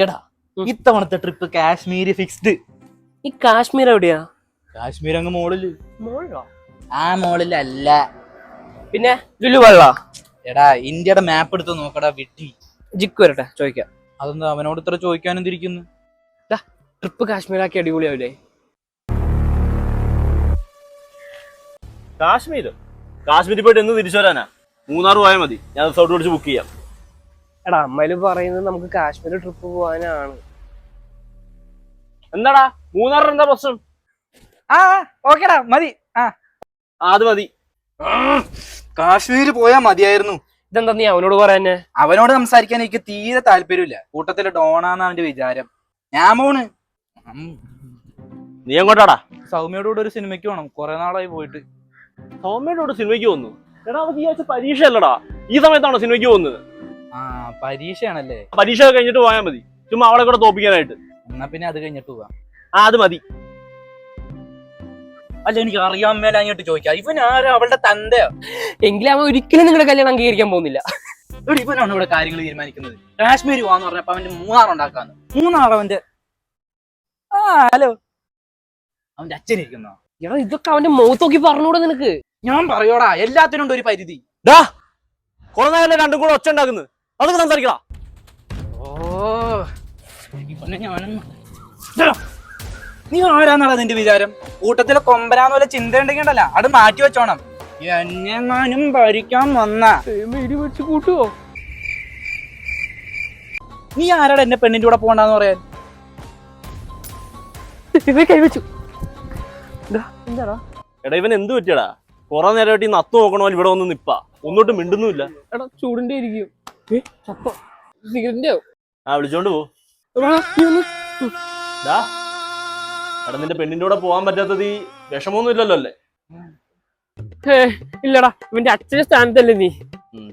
എടാ ഇത്തവണത്തെ trip Kashmir fixed. ഈ കാശ്മീർ എവിടെയാ? കാശ്മീർ അങ്ങ് മോളില്. മോളിലോ? ആ മോളിലല്ല. പിന്നെ ലുലു വെള്ള. എടാ ഇന്ത്യയുടെ മാപ്പ് എടുത്ത് നോക്കടാ വിട്ടി. ജിക്ക് വരട്ടെ ചോദിക്കാം. അതെന്താ അവനോട് ഇത്ര ചോദിക്കാനും തിരിക്കുന്നു? ട്രിപ്പ് കാശ്മീരാക്കി അടിപൊളിയാവില്ലേ? കാശ്മീരിൽ പോയിട്ട് എന്ന് തിരിച്ചു വരാനാ? മൂന്നാർ പോയാൽ മതി, ഞാൻ റിസോർട്ട് വിളിച്ച് ബുക്ക് ചെയ്യാം. എടാ അമ്മയില് പറയുന്നത് നമുക്ക് കാശ്മീർ ട്രിപ്പ് പോവാനാണ്. എന്താടാ മൂന്നാറിന് എന്താ പ്രശ്നം? ആ ഓക്കേടാ മതി. അത് മതി. കാശ്മീർ പോയാ മതിയായിരുന്നു. ഇതെന്താ നീ അവനോട് പറയാനെ? അവനോട് സംസാരിക്കാൻ എനിക്ക് തീരെ താല്പര്യമില്ല. കൂട്ടത്തില് ഡോണാന്ന് അവന്റെ വിചാരം. ഞാൻ പോണ്. നീ എങ്ങോട്ടാടാ? സൗമ്യയോട് കൂടെ ഒരു സിനിമയ്ക്ക് പോണം, കുറെ നാളായി പോയിട്ട്. സൗമ്യയോട് സിനിമയ്ക്ക് വന്നു? എടാ നമുക്ക് ഈ ആഴ്ച പരീക്ഷ അല്ലടാ, ഈ സമയത്താണോ സിനിമയ്ക്ക് പോകുന്നത്? ആ പരീക്ഷയാണല്ലേ? പരീക്ഷ കഴിഞ്ഞിട്ട് പോയാൽ മതി, ചുമ്മാ അവളെ കൂടെ തോപ്പിക്കാനായിട്ട്. എന്നാ പിന്നെ അത് കഴിഞ്ഞിട്ട് പോവാം. അത് മതി. അല്ല എനിക്ക് അറിയാൻ മേല അങ്ങോട്ട് ചോദിക്കാം, ഇവൻ ആരാ? അവളുടെ തന്തയോ? എങ്കിലും അവൻ ഒരിക്കലും നിങ്ങളുടെ കല്യാണം അംഗീകരിക്കാൻ പോകുന്നില്ല. ഇവിടെ ഇവനാണ് ഇവിടെ കാര്യങ്ങൾ തീരുമാനിക്കുന്നത്. കാശ്മീർ പോവാന്ന് പറഞ്ഞപ്പോ അവന്റെ മൂന്നാറുണ്ടാക്കാന്ന്. മൂന്നാറവന്റെ ഹലോ അവന്റെ അച്ഛനിരിക്കുന്നോ? എടാ ഇതൊക്കെ അവന്റെ മുഖത്ത് നോക്കി പറഞ്ഞൂടെ നിനക്ക്? ഞാൻ പറയോടാ, എല്ലാത്തിനും ഉണ്ട് ഒരു പരിധി. കുറെ നേരം രണ്ടും കൂടെ ഒച്ച ഉണ്ടാക്കുന്നത്, അതൊക്കെ സംസാരിക്കടാ. നീ ആരാന്നാടാ നിന്റെ വിചാരം? കൂട്ടത്തിലെ കൊമ്പരാന്ന് പോലെ ചിന്ത ഉണ്ടെങ്കിണ്ടല്ല അത് മാറ്റി വെച്ചോണം. എന്നെങ്ങാനും ഭരിക്കാൻ വന്ന വെച്ച് കൂട്ടുവോ? നീ ആരാടാ എന്നെ പെണ്ണിന്റെ കൂടെ പോകണ്ടെന്ന് പറയാൻ? കൈവച്ചു. എന്താടാ എടാ ഇവൻ എന്ത് പറ്റിയടാ? കുറെ നേരമായിട്ട് ഈ നത്തു നോക്കണ പോലെ ഇവിടെ വന്ന് നിപ്പാ, ഒന്നോട്ട് മിണ്ടുന്നുമില്ല. എടാ ചൂടിന്റെ ഇരിക്കും. സിഗരറ്റിന്റെ വിളിച്ചോണ്ട് പോ. എടാ നിന്റെ പെണ്ണിന്റെ കൂടെ പോകാൻ പറ്റാത്തത് ഈ വിഷമൊന്നും ഇല്ലല്ലോ അല്ലേ? ഇല്ലടാ, ഇവന്റെ അച്ഛന്റെ സ്ഥാനത്തല്ലേ നീ.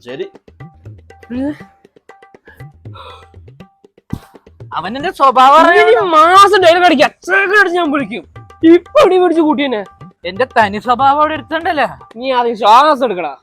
ശരി. അവനെന്റെ സ്വഭാവം മാസം ഡയലോഗ് അടിക്കും, അച്ഛനടിച്ച് ഞാൻ വിളിക്കും. ഇപ്പൊ എവിടെ പിടിച്ച് കൂട്ടിയെന്നെ? എന്റെ തനി സ്വഭാവം അവിടെ എടുത്തണ്ടല്ലോ. നീ ആദ്യം ശ്വാസം എടുക്കടാ.